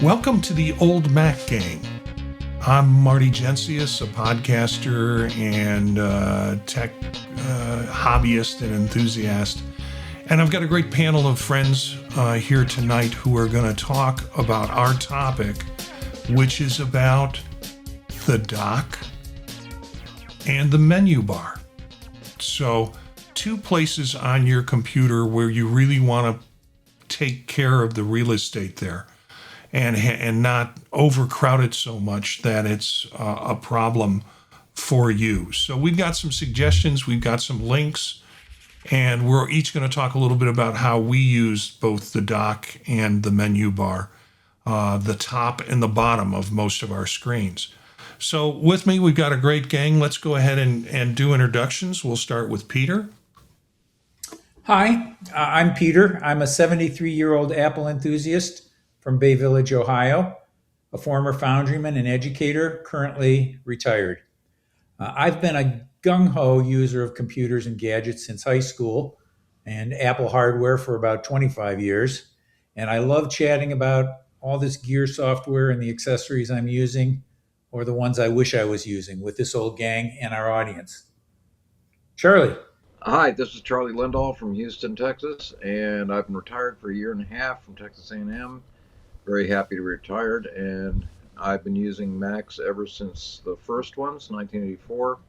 Welcome to the Old Mac Gang. I'm Marty Gensius, a podcaster and tech hobbyist and enthusiast. And I've got a great panel of friends here tonight who are going to talk about our topic, which is about the dock and the menu bar. So, two places on your computer where you really want to take care of the real estate there and not overcrowd it so much that it's a problem for you. So we've got some suggestions, we've got some links, and we're each going to talk a little bit about how we use both the dock and the menu bar, the top and the bottom of most of our screens. So with me, we've got a great gang. Let's go ahead and do introductions. We'll start with Peter. Hi, I'm Peter. I'm a 73-year-old Apple enthusiast from Bay Village, Ohio, a former foundryman and educator, currently retired. I've been a gung-ho user of computers and gadgets since high school and Apple hardware for about 25 years. And I love chatting about all this gear software and the accessories I'm using, or the ones I wish I was using, with this old gang and our audience. Charlie. Hi, this is Charlie Lindahl from Houston, Texas, and I've been retired for a year and a half from Texas A&M. Very happy to be retired, and I've been using Macs ever since the first ones, 1984,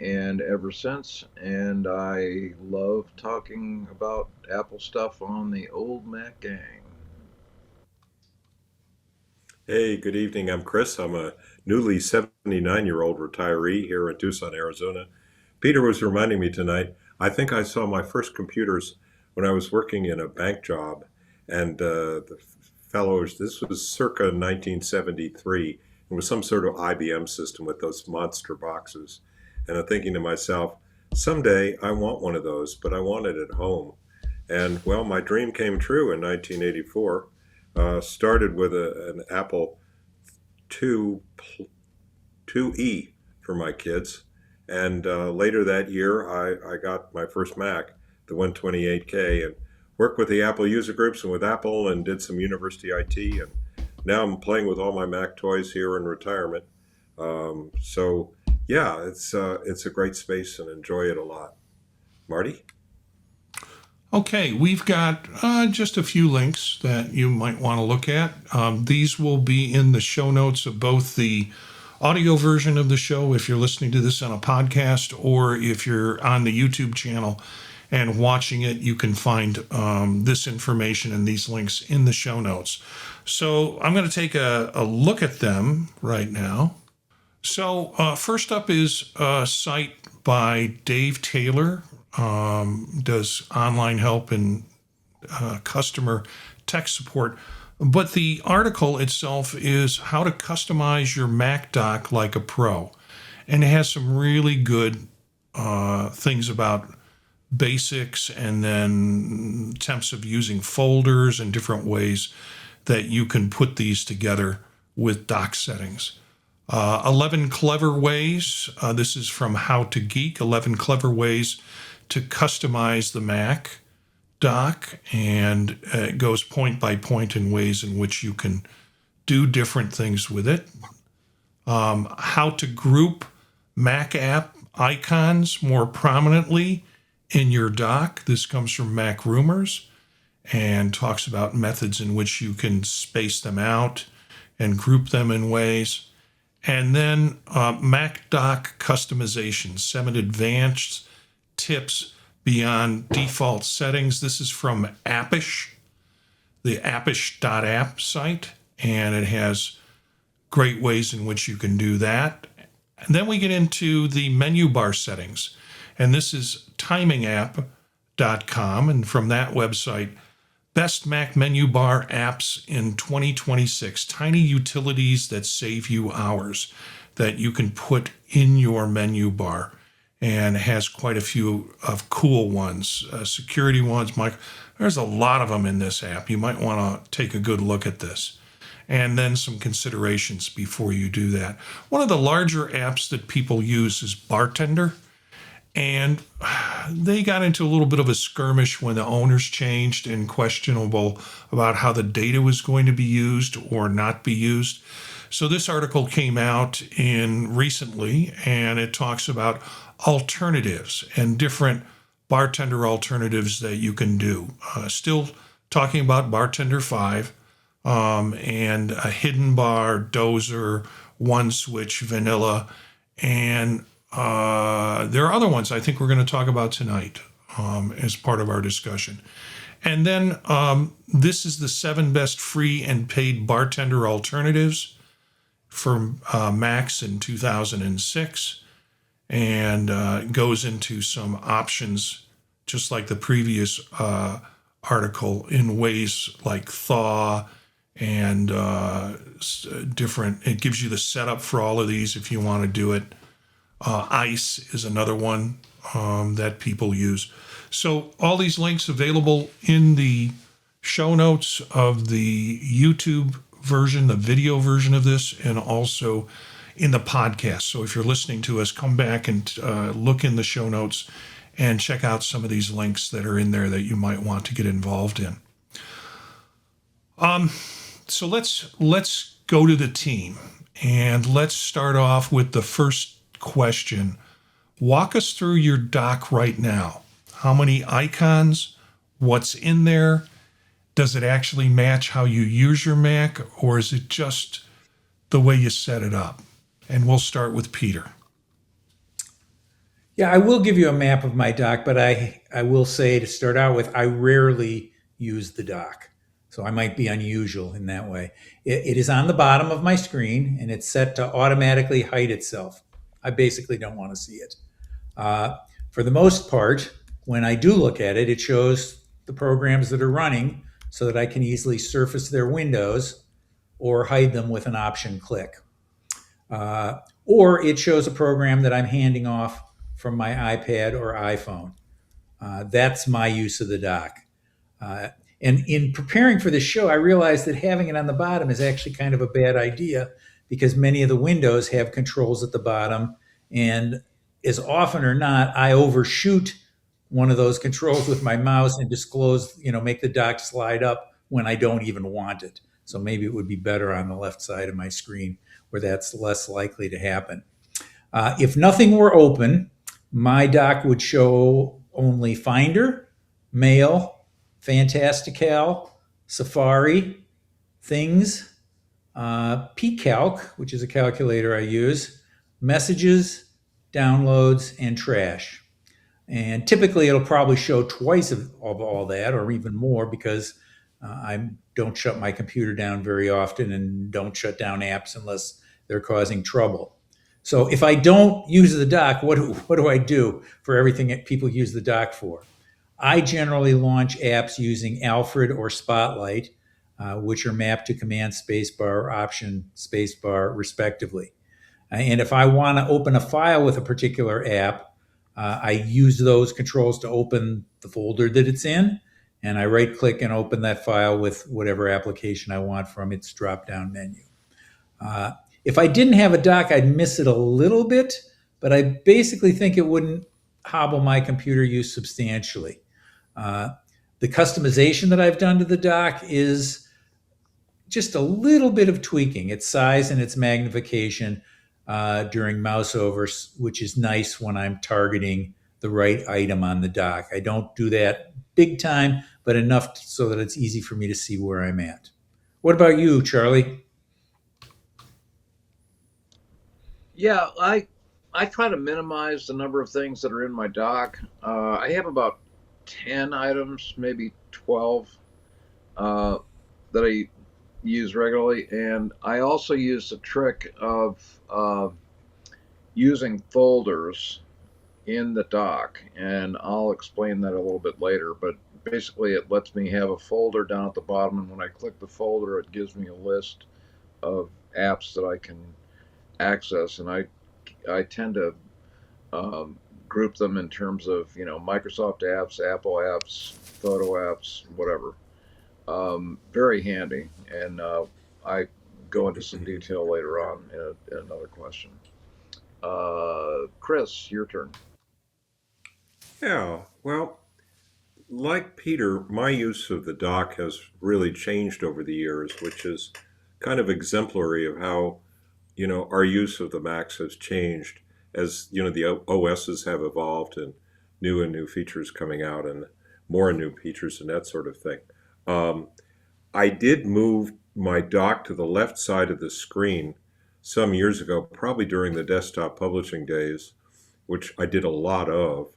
and ever since. And I love talking about Apple stuff on the Old Mac Gang. Hey, good evening. I'm Chris. I'm a newly 79-year-old retiree here in Tucson, Arizona. Peter was reminding me tonight, I think I saw my first computers when I was working in a bank job, and the fellows, this was circa 1973. It was some sort of IBM system with those monster boxes. And I'm thinking to myself, someday I want one of those, but I want it at home. And well, my dream came true in 1984. Started with an Apple IIe for my kids. And later that year, I got my first Mac, the 128K, and worked with the Apple user groups and with Apple and did some university IT. And now I'm playing with all my Mac toys here in retirement. So yeah, it's a great space and enjoy it a lot. Marty? Okay, we've got just a few links that you might want to look at. These will be in the show notes of both the audio version of the show if you're listening to this on a podcast, or if you're on the YouTube channel and watching it, you can find this information and these links in the show notes. So I'm going to take a look at them right now. So first up is a site by Dave Taylor, does online help and customer tech support. But the article itself is how to customize your Mac dock like a pro. And it has some really good things about basics and then attempts of using folders and different ways that you can put these together with dock settings. 11 clever ways. This is from How to Geek, 11 clever ways to customize the Mac dock, and it goes point by point in ways in which you can do different things with it. How to group Mac app icons more prominently in your dock. This comes from Mac Rumors and talks about methods in which you can space them out and group them in ways. And then Mac dock customization, 7 advanced tips beyond default settings. This is from Appish, the appish.app site, and it has great ways in which you can do that. And then we get into the menu bar settings, and this is timingapp.com, and from that website, best Mac menu bar apps in 2026, tiny utilities that save you hours that you can put in your menu bar. And has quite a few of cool ones, security ones. There's a lot of them in this app. You might want to take a good look at this. And then some considerations before you do that. One of the larger apps that people use is Bartender. And they got into a little bit of a skirmish when the owners changed and questionable about how the data was going to be used or not be used. So this article came out in recently, and it talks about alternatives and different bartender alternatives that you can do. Still talking about Bartender 5 and a hidden bar, dozer, one switch, vanilla, and there are other ones I think we're going to talk about tonight as part of our discussion. And then this is the 7 best free and paid bartender alternatives for Max in 2006, and goes into some options just like the previous article in ways like thaw and different. It gives you the setup for all of these if you want to do it. Ice is another one that people use. So all these links available in the show notes of the YouTube version, the video version of this, and also in the podcast. So if you're listening to us, come back and look in the show notes and check out some of these links that are in there that you might want to get involved in. So let's go to the team, and let's start off with the first question. Walk us through your dock right now. How many icons? What's in there? Does it actually match how you use your Mac, or is it just the way you set it up? And we'll start with Peter. Yeah, I will give you a map of my dock, but I will say to start out with, I rarely use the dock. So I might be unusual in that way. It is on the bottom of my screen, and it's set to automatically hide itself. I basically don't want to see it. For the most part, when I do look at it, it shows the programs that are running so that I can easily surface their windows or hide them with an option click. Or it shows a program that I'm handing off from my iPad or iPhone. That's my use of the dock. And in preparing for this show, I realized that having it on the bottom is actually kind of a bad idea because many of the windows have controls at the bottom. And as often or not, I overshoot one of those controls with my mouse and make the dock slide up when I don't even want it. So maybe it would be better on the left side of my screen where that's less likely to happen. If nothing were open, my dock would show only Finder, Mail, Fantastical, Safari, Things, pCalc, which is a calculator I use, Messages, Downloads, and Trash. And typically it'll probably show twice of all that or even more because I don't shut my computer down very often and don't shut down apps unless they're causing trouble. So if I don't use the dock, what do I do for everything that people use the dock for? I generally launch apps using Alfred or Spotlight, which are mapped to Command Spacebar or Option Spacebar, respectively. And if I want to open a file with a particular app, I use those controls to open the folder that it's in, and I right-click and open that file with whatever application I want from its drop-down menu. If I didn't have a dock, I'd miss it a little bit, but I basically think it wouldn't hobble my computer use substantially. The customization that I've done to the dock is just a little bit of tweaking its size and its magnification during mouse over, which is nice when I'm targeting the right item on the dock. I don't do that big time, but enough so that it's easy for me to see where I'm at. What about you, Charlie? Yeah, I try to minimize the number of things that are in my dock. I have about 10 items, maybe 12, that I use regularly. And I also use the trick of using folders in the dock. And I'll explain that a little bit later. But basically, it lets me have a folder down at the bottom. And when I click the folder, it gives me a list of apps that I can access. And I tend to group them in terms of Microsoft apps, Apple apps, photo apps, whatever. Very handy, and I go into some detail later on in another question. Chris, your turn. Yeah, well, like Peter, my use of the dock has really changed over the years, which is kind of exemplary of how, our use of the Macs has changed as, the OSs have evolved and new features coming out and more new features and that sort of thing. Um, I did move my dock to the left side of the screen some years ago, probably during the desktop publishing days, which I did a lot of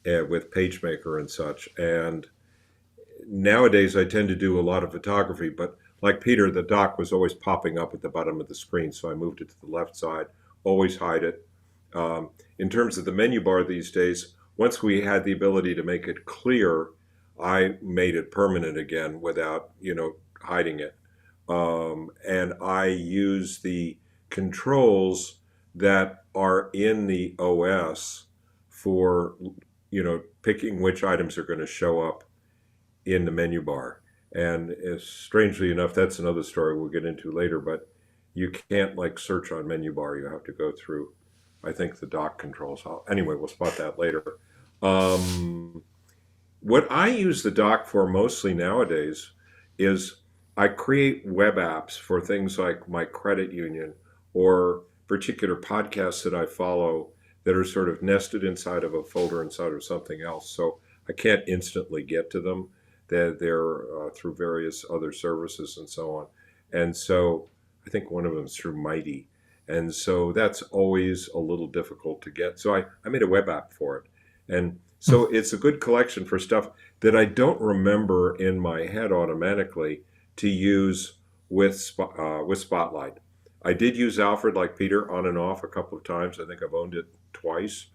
with PageMaker and such. And nowadays I tend to do a lot of photography, but like Peter, the dock was always popping up at the bottom of the screen, so I moved it to the left side, always hide it. In terms of the menu bar these days, once we had the ability to make it clear, I made it permanent again without, hiding it. And I use the controls that are in the OS for, picking which items are going to show up in the menu bar. And strangely enough, that's another story we'll get into later, but you can't like search on menu bar. You have to go through, I think, the dock controls. Anyway, we'll spot that later. Um, what I use the dock for mostly nowadays is I create web apps for things like my credit union or particular podcasts that I follow that are sort of nested inside of a folder inside of something else. So I can't instantly get to them. They're through various other services and so on. And so I think one of them is through Mighty. And so that's always a little difficult to get. So I made a web app for it. And so it's a good collection for stuff that I don't remember in my head automatically to use with Spotlight. I did use Alfred like Peter on and off a couple of times. I think I've owned it twice.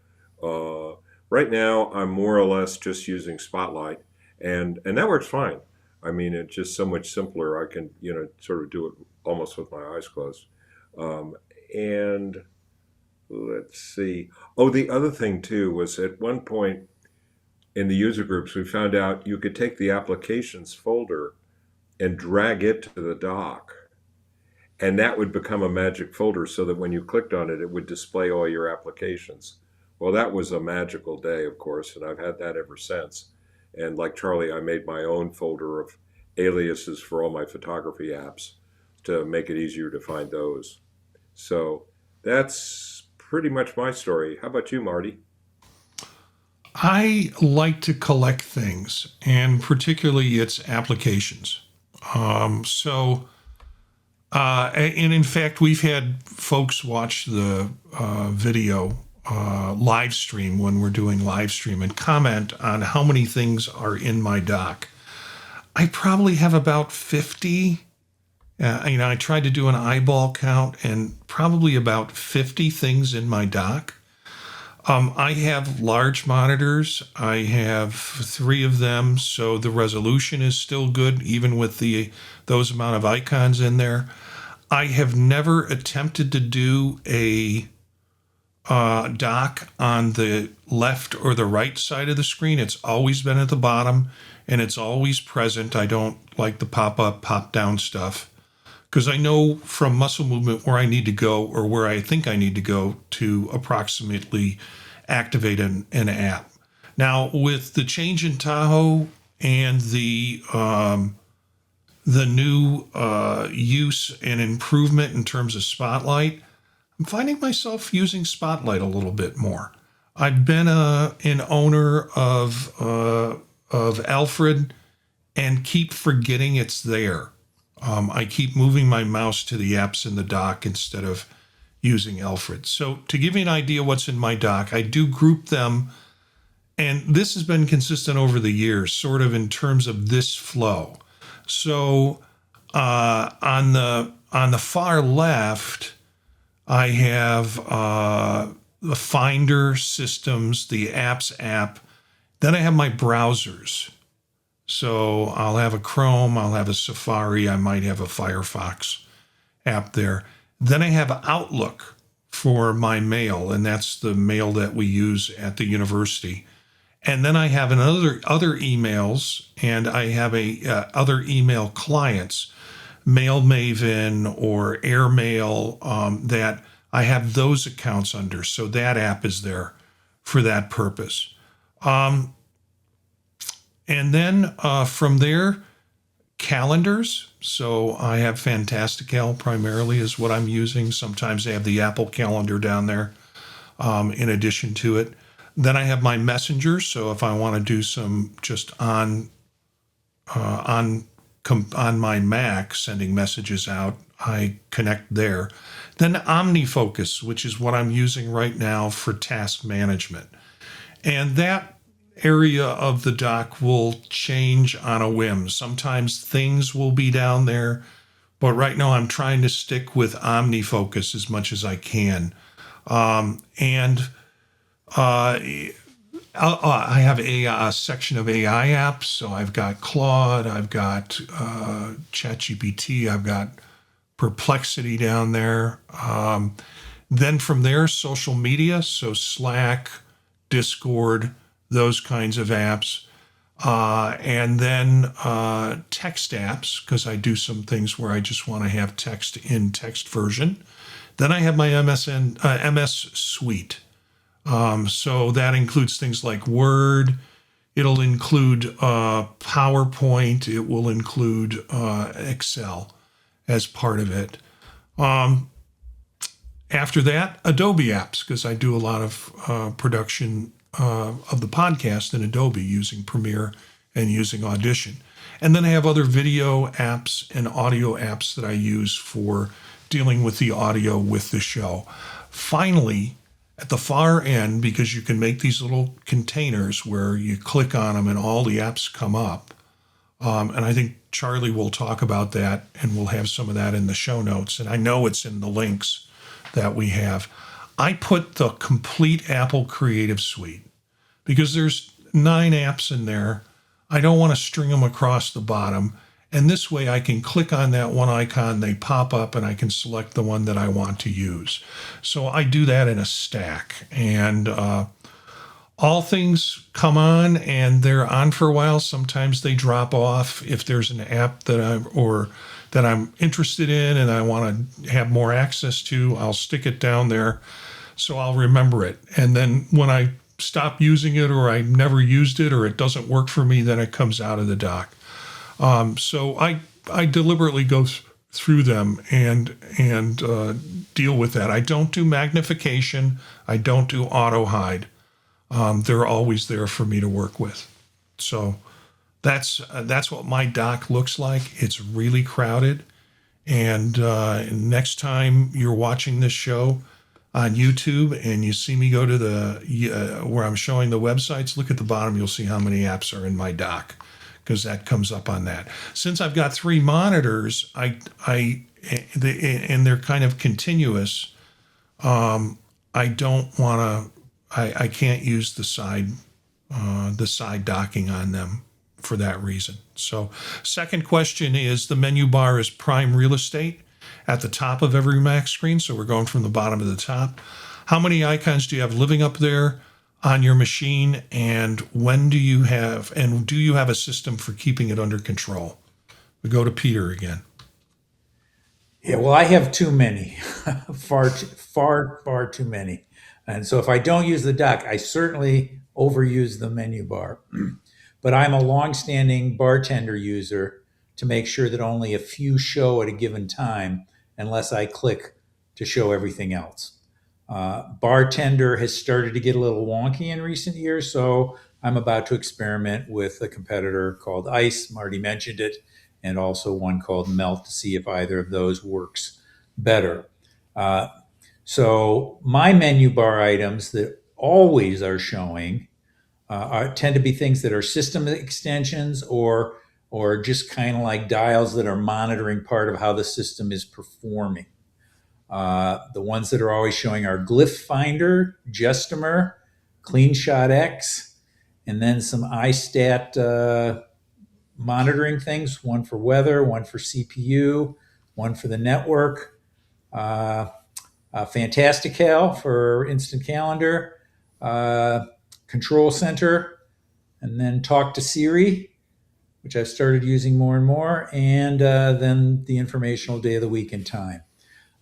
Uh, right now, I'm more or less just using Spotlight, and that works fine. I mean, it's just so much simpler. I can sort of do it almost with my eyes closed. And let's see. Oh, the other thing too was at one point in the user groups, we found out you could take the applications folder and drag it to the dock. And that would become a magic folder so that when you clicked on it, it would display all your applications. Well, that was a magical day, of course, and I've had that ever since. And like Charlie, I made my own folder of aliases for all my photography apps to make it easier to find those. So that's pretty much my story. How about you, Marty? I like to collect things, and particularly its applications. So, and in fact, we've had folks watch the video live stream when we're doing live stream and comment on how many things are in my dock. I probably have about 50. I tried to do an eyeball count and probably about 50 things in my dock. I have large monitors. I have 3 of them, so the resolution is still good, even with those amount of icons in there. I have never attempted to do a dock on the left or the right side of the screen. It's always been at the bottom, and it's always present. I don't like the pop-up, pop-down stuff, because I know from muscle movement where I need to go or where I think I need to go to approximately activate an app. Now, with the change in Tahoe and the new use and improvement in terms of Spotlight, I'm finding myself using Spotlight a little bit more. I've been an owner of Alfred and keep forgetting it's there. I keep moving my mouse to the apps in the dock instead of using Alfred. So to give you an idea what's in my dock, I do group them, and this has been consistent over the years, sort of in terms of this flow. So on the far left, I have the Finder systems, the Apps app. Then I have my browsers. So I'll have a Chrome, I'll have a Safari, I might have a Firefox app there. Then I have Outlook for my mail, and that's the mail that we use at the university. And then I have other emails, and I have other email clients, Mail Maven or Airmail, that I have those accounts under. So that app is there for that purpose. Um, and then from there, calendars. So I have Fantastical primarily is what I'm using. Sometimes I have the Apple calendar down there in addition to it. Then I have my messengers. So if I want to do some just on on my Mac sending messages out, I connect there. Then OmniFocus, which is what I'm using right now for task management. And that area of the dock will change on a whim. Sometimes things will be down there, but right now I'm trying to stick with OmniFocus as much as I can. And I have a section of AI apps. So I've got Claude, I've got ChatGPT, I've got Perplexity down there. Then from there, social media. So Slack, Discord, those kinds of apps. And then text apps, because I do some things where I just want to have text in text version. Then I have my MS Suite. So that includes things like Word. It'll include PowerPoint. It will include Excel as part of it. After that, Adobe apps, because I do a lot of production of the podcast in Adobe using Premiere and using Audition. And then I have other video apps and audio apps that I use for dealing with the audio with the show. Finally, at the far end, because you can make these little containers where you click on them and all the apps come up. And I think Charlie will talk about that, and we'll have some of that in the show notes. And I know it's in the links that we have. I put the complete Apple Creative Suite because there's 9 apps in there. I don't want to string them across the bottom. And this way I can click on that one icon, they pop up, and I can select the one that I want to use. So I do that in a stack. And all things come on and they're on for a while. Sometimes they drop off. If there's an app that I'm interested in and I want to have more access to, I'll stick it down there so I'll remember it. And then when I stop using it or I never used it or it doesn't work for me, then it comes out of the dock. So I deliberately go through them and deal with that. I don't do magnification. I don't do auto hide. They're always there for me to work with. So that's what my dock looks like. It's really crowded. And next time you're watching this show on YouTube and you see me go to the where I'm showing the websites, look at the bottom. You'll see how many apps are in my dock because that comes up on that. Since I've got 3 monitors, and they're kind of continuous. I don't want to. I can't use the side docking on them for that reason. So, second question is the menu bar is prime real estate at the top of every Mac screen. So we're going from the bottom to the top. How many icons do you have living up there on your machine, and when do you have a system for keeping it under control? We go to Peter again. Yeah, well, I have too many, far too many. And so if I don't use the dock, I certainly overuse the menu bar. But I'm a longstanding bartender user to make sure that only a few show at a given time, unless I click to show everything else. Bartender has started to get a little wonky in recent years, so I'm about to experiment with a competitor called Ice. Marty mentioned it, and also one called Melt to see if either of those works better. So my menu bar items that always are showing tend to be things that are system extensions or just kind of like dials that are monitoring part of how the system is performing. The ones that are always showing are Glyph Finder, Justimer, CleanShot X, and then some iStat monitoring things, one for weather, one for CPU, one for the network, Fantastical for instant calendar, Control Center, and then Talk to Siri, which I've started using more and more, and then the informational day of the week and time.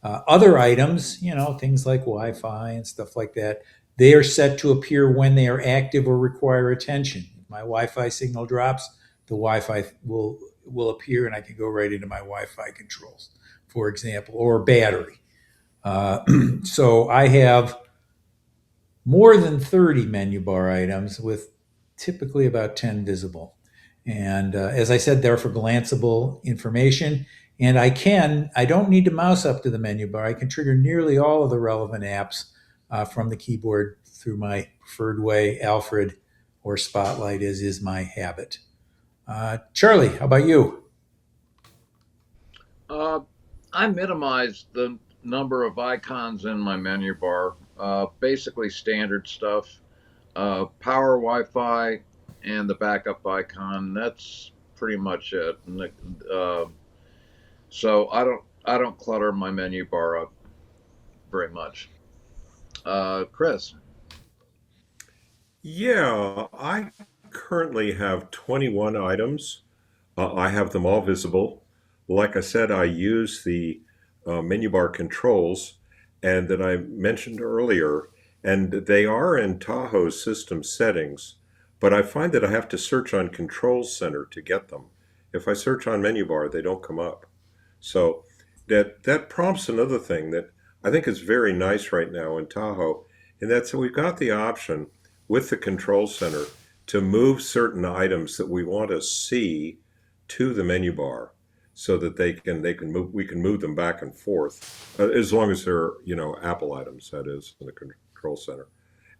Other items, things like Wi-Fi and stuff like that, They are set to appear when they are active or require attention. If my Wi-Fi signal drops, the Wi-Fi will appear, and I can go right into my Wi-Fi controls, for example, or battery. So I have more than 30 menu bar items with typically about 10 visible. And as I said, they're for glanceable information. And I don't need to mouse up to the menu bar. I can trigger nearly all of the relevant apps from the keyboard through my preferred way, Alfred or Spotlight, as is my habit. Charlie, how about you? Uh, I minimize the number of icons in my menu bar. Basically standard stuff. Power Wi-Fi and the backup icon. That's pretty much it. So I don't clutter my menu bar up very much. Chris. Yeah, I currently have 21 items. I have them all visible. Like I said, I use the menu bar controls and that I mentioned earlier, and they are in Tahoe's system settings, but I find that I have to search on Control Center to get them. If I search on menu bar, they don't come up. So that prompts another thing that I think is very nice right now in Tahoe, and that's that we've got the option with the Control Center to move certain items that we want to see to the menu bar so that they can move we can move them back and forth as long as they're Apple items, that is, in the Control Center.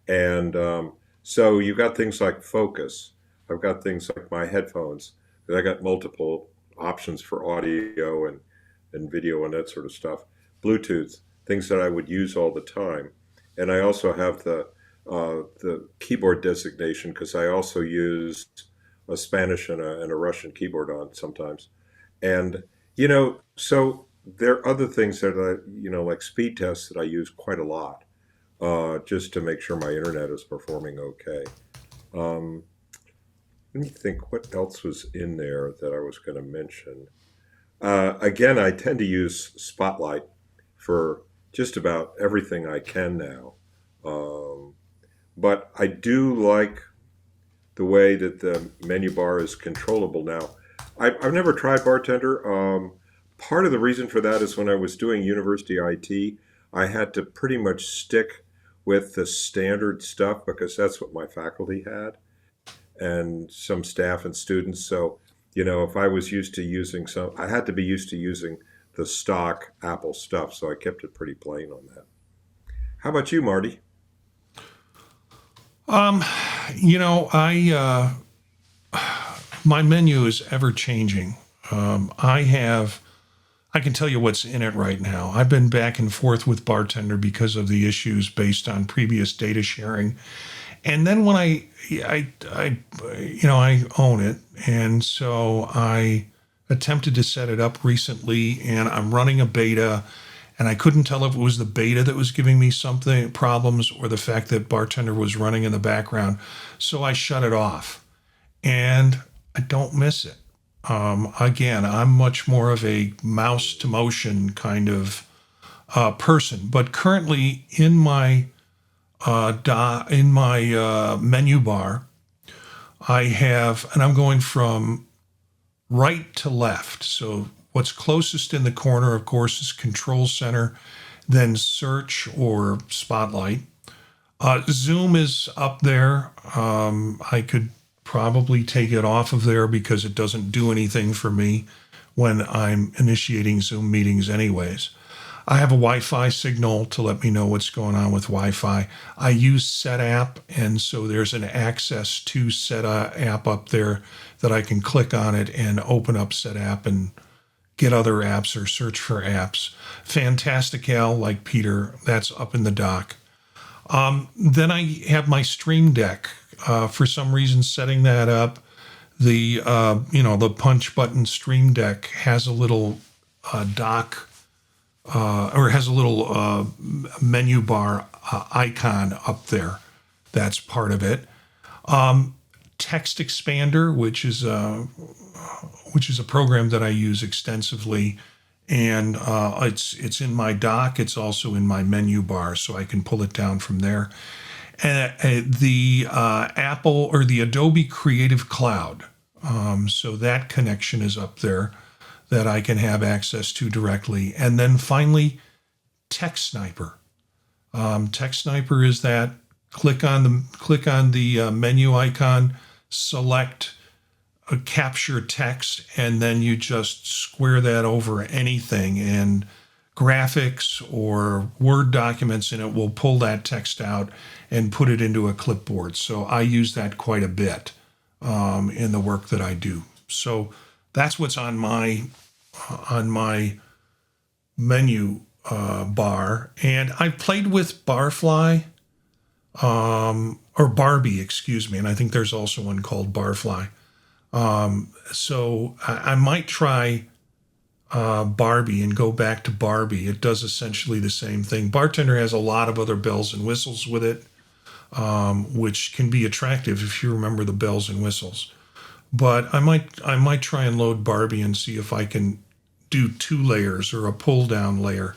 And so you've got things like focus. I've got things like my headphones. I got multiple options for audio and video and that sort of stuff. Bluetooth, things that I would use all the time. And I also have the keyboard designation because I also use a Spanish and a Russian keyboard on sometimes. And, so there are other things that like speed tests that I use quite a lot, just to make sure my internet is performing okay. Um, Let me think what else was in there that I was going to mention. Again, I tend to use Spotlight for just about everything I can now. Um, but I do like the way that the menu bar is controllable now. I've never tried Bartender. Part of the reason for that is when I was doing university IT, I had to pretty much stick with the standard stuff because that's what my faculty had and some staff and students. So, if I was used to using I had to be used to using the stock Apple stuff. So I kept it pretty plain on that. How about you, Marty? I my menu is ever changing. I can tell you what's in it right now. I've been back and forth with Bartender because of the issues based on previous data sharing. And then when I own it, and so I attempted to set it up recently, and I'm running a beta, and I couldn't tell if it was the beta that was giving me something problems or the fact that Bartender was running in the background. So I shut it off, and I don't miss it. Again, I'm much more of a mouse to motion kind of person, but currently in my menu bar, I have, and I'm going from right to left. So what's closest in the corner, of course, is Control Center, then Search or Spotlight. Zoom is up there. I could probably take it off of there because it doesn't do anything for me when I'm initiating Zoom meetings anyways. I have a Wi-Fi signal to let me know what's going on with Wi-Fi. I use SetApp, and so there's an access to SetApp up there that I can click on it and open up SetApp and get other apps or search for apps. Fantastical, like Peter, that's up in the dock. Then I have my Stream Deck. For some reason, setting that up, the punch button Stream Deck has a little dock. Or has a little menu bar icon up there. That's part of it. Text Expander, which is a program that I use extensively, and it's in my dock. It's also in my menu bar, so I can pull it down from there. the Apple or the Adobe Creative Cloud. So that connection is up there that I can have access to directly. And then finally, Text Sniper. Text Sniper is that click on the menu icon, select a capture text, and then you just square that over anything, and graphics or Word documents, and it will pull that text out and put it into a clipboard. So I use that quite a bit in the work that I do. So that's what's on my menu bar. And I've played with Barfly, or Barbie, excuse me, and I think there's also one called Barfly. So I might try Barbie and go back to Barbie. It does essentially the same thing. Bartender has a lot of other bells and whistles with it, which can be attractive if you remember the bells and whistles. But I might try and load Barbie and see if I can do 2 layers or a pull down layer.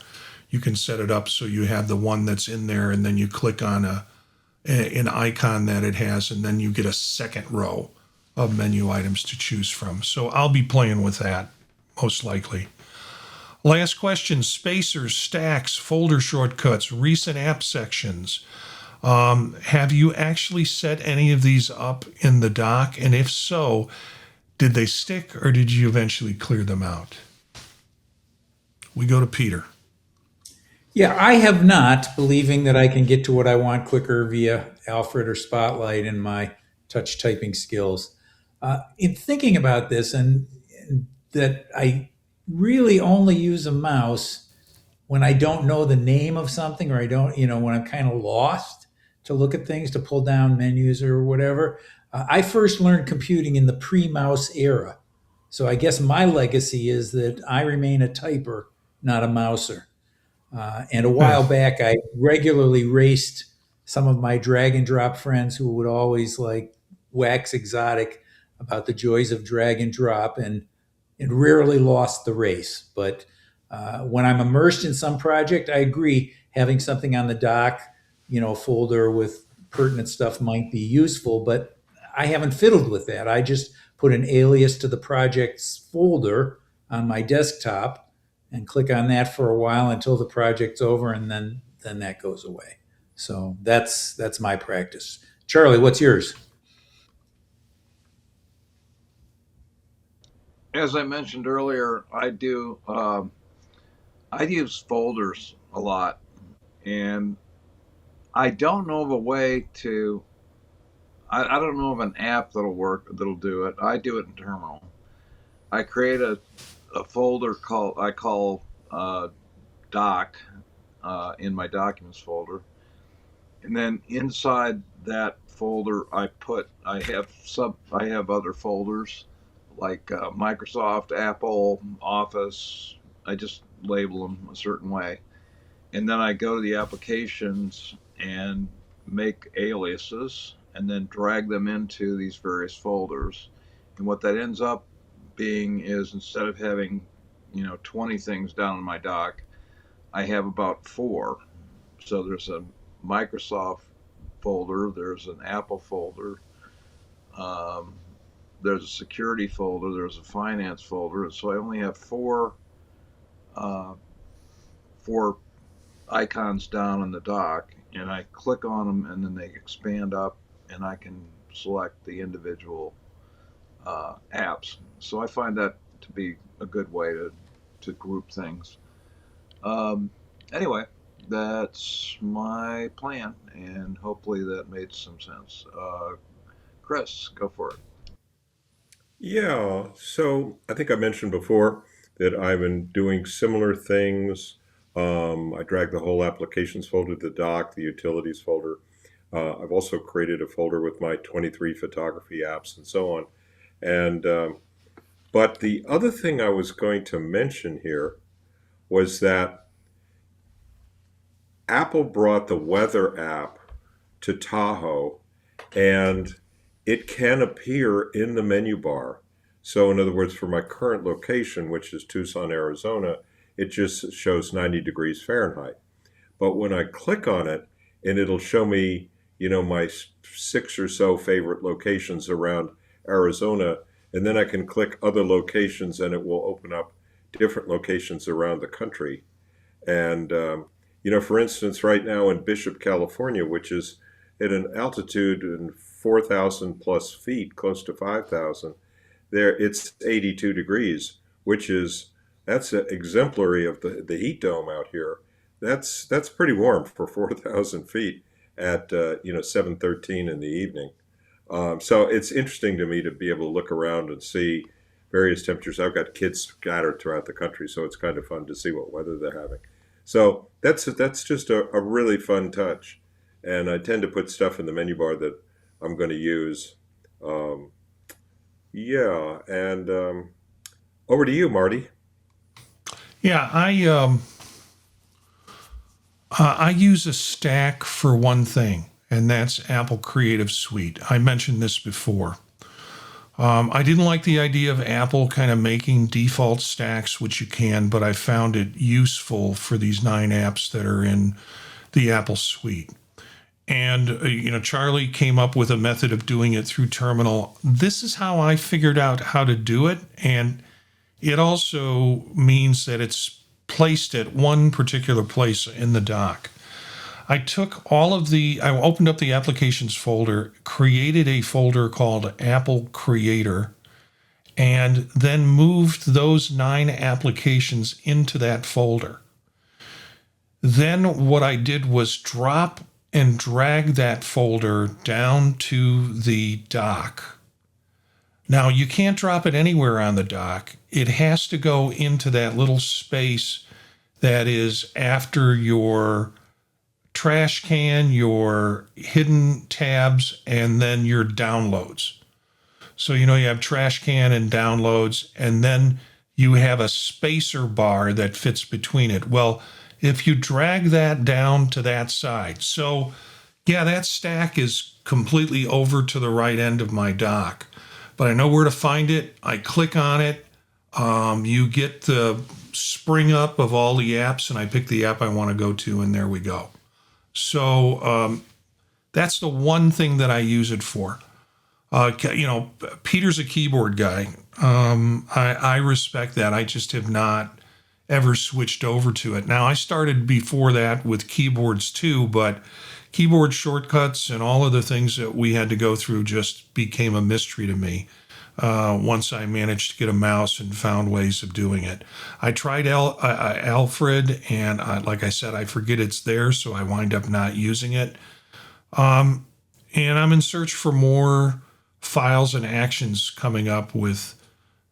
You can set it up so you have the one that's in there, and then you click on an icon that it has, and then you get a second row of menu items to choose from. So I'll be playing with that, most likely. Last question: spacers, stacks, folder shortcuts, recent app sections. Have you actually set any of these up in the dock? And if so, did they stick or did you eventually clear them out? We go to Peter. Yeah, I have not, believing that I can get to what I want quicker via Alfred or Spotlight and my touch typing skills. In thinking about this, and that I really only use a mouse when I don't know the name of something, or I don't, when I'm kind of lost to look at things, to pull down menus or whatever. I first learned computing in the pre-mouse era. So I guess my legacy is that I remain a typer, not a mouser. And a while back, I regularly raced some of my drag and drop friends who would always like wax exotic about the joys of drag and drop, and rarely lost the race. But when I'm immersed in some project, I agree, having something on the dock, folder with pertinent stuff might be useful, but I haven't fiddled with that. I just put an alias to the project's folder on my desktop and click on that for a while until the project's over, and then that goes away. So that's my practice. Charlie, what's yours? As I mentioned earlier, I use folders a lot, and I don't know of a way to. I don't know of an app that'll do it. I do it in Terminal. I create a folder I call doc in my documents folder, and then inside that folder I have other folders like Microsoft, Apple, Office. I just label them a certain way, and then I go to the applications and make aliases and then drag them into these various folders. And what that ends up being is, instead of having 20 things down in my dock, I have about 4. So there's a Microsoft folder, there's an Apple folder, um, there's a security folder, there's a finance folder. So I only have uh, four icons down in the dock, and I click on them, and then they expand up, and I can select the individual apps. So I find that to be a good way to group things. Um, anyway, that's my plan, and hopefully that made some sense. Chris, go for it. Yeah, so I think I mentioned before that I've been doing similar things. I drag the whole applications folder to the dock, the utilities folder. I've also created a folder with my 23 photography apps and so on. And but the other thing I was going to mention here was that Apple brought the weather app to Tahoe, and it can appear in the menu bar. So, in other words, for my current location, which is Tucson, Arizona, it just shows 90 degrees Fahrenheit. But when I click on it, and it'll show me, my 6 or so favorite locations around Arizona, and then I can click other locations and it will open up different locations around the country. And, for instance, right now in Bishop, California, which is at an altitude in 4,000 plus feet, close to 5,000, there it's 82 degrees, that's exemplary of the heat dome out here. That's pretty warm for 4,000 feet at 7:13 in the evening. So it's interesting to me to be able to look around and see various temperatures. I've got kids scattered throughout the country, so it's kind of fun to see what weather they're having. So that's just a really fun touch. And I tend to put stuff in the menu bar that I'm going to use. Yeah, and over to you, Marty. Yeah, I use a stack for one thing, and that's Apple Creative Suite. I mentioned this before. I didn't like the idea of Apple kind of making default stacks, which you can, but I found it useful for these 9 apps that are in the Apple Suite. And, Charlie came up with a method of doing it through Terminal. This is how I figured out how to do it. And it also means that it's placed at one particular place in the dock. I opened up the applications folder, created a folder called Apple Creator, and then moved those 9 applications into that folder. Then what I did was drop and drag that folder down to the dock. Now, you can't drop it anywhere on the dock. It has to go into that little space that is after your trash can, your hidden tabs, and then your downloads. So, you have trash can and downloads, and then you have a spacer bar that fits between it. Well, if you drag that down to that side, so yeah, that stack is completely over to the right end of my dock, but I know where to find it. I click on it. You get the spring up of all the apps, and I pick the app I want to go to, and there we go. So that's the one thing that I use it for. Peter's a keyboard guy. I respect that. I just have not ever switched over to it. Now, I started before that with keyboards too, but keyboard shortcuts and all of the things that we had to go through just became a mystery to me once I managed to get a mouse and found ways of doing it. I tried Alfred, and like I said, I forget it's there, so I wind up not using it. And I'm in search for more files and actions coming up with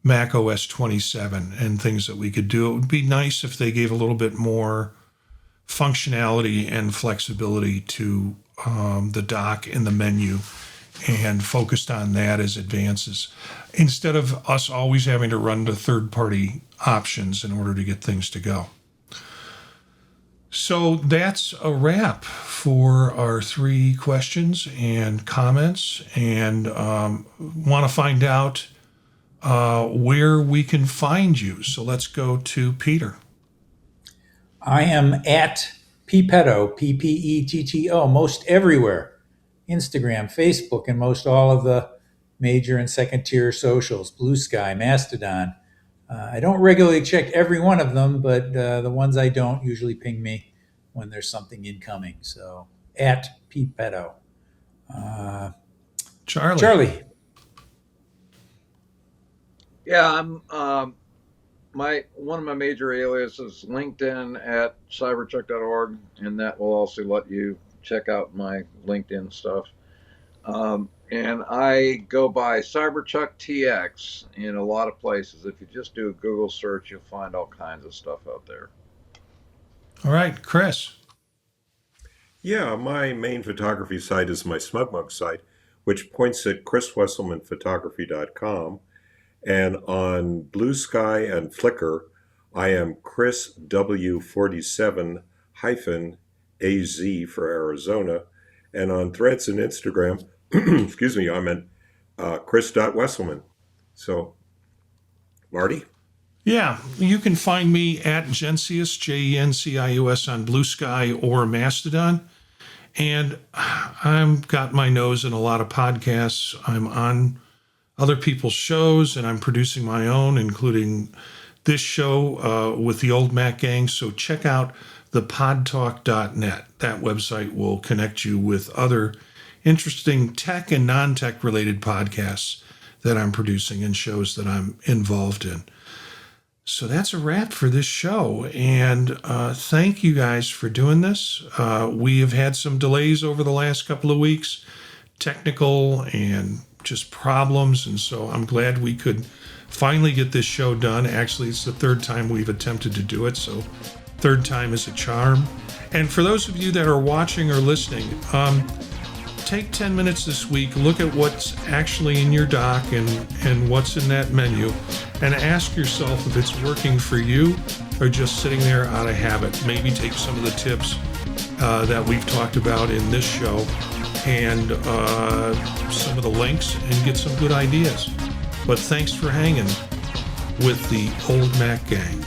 Mac OS 27 and things that we could do. It would be nice if they gave a little bit more functionality and flexibility to the dock and the menu and focused on that as advances instead of us always having to run to third-party options in order to get things to go. So that's a wrap for our 3 questions and comments, and want to find out where we can find you. So let's go to Peter. I am at Ppetto, P-P-E-T-T-O, most everywhere. Instagram, Facebook, and most all of the major and second tier socials, Blue Sky, Mastodon. I don't regularly check every one of them, but the ones I don't usually ping me when there's something incoming. So at Ppetto. Charlie. Yeah, I'm one of my major aliases LinkedIn at cyberchuck.org, and that will also let you check out my LinkedIn stuff. And I go by Cyberchuck TX in a lot of places. If you just do a Google search, you'll find all kinds of stuff out there. All right, Chris. Yeah, my main photography site is my SmugMug site, which points at chriswesselmanphotography.com. And on Blue Sky and Flickr, I am Chris W47-AZ for Arizona. And on Threads and Instagram, excuse me, I'm at chris.wesselman. So, Marty? Yeah, you can find me at Gencius, Jencius on Blue Sky or Mastodon. And I've got my nose in a lot of podcasts. I'm on other people's shows, and I'm producing my own, including this show with the Old Mac Gang. So check out thepodtalk.net. That website will connect you with other interesting tech and non-tech related podcasts that I'm producing and shows that I'm involved in. So that's a wrap for this show. And thank you guys for doing this. We have had some delays over the last couple of weeks, technical and just problems. And so I'm glad we could finally get this show done. Actually, it's the third time we've attempted to do it. So third time is a charm. And for those of you that are watching or listening, take 10 minutes this week, look at what's actually in your dock and what's in that menu, and ask yourself if it's working for you or just sitting there out of habit. Maybe take some of the tips that we've talked about in this show and some of the links and get some good ideas. But thanks for hanging with the Old Mac Gang.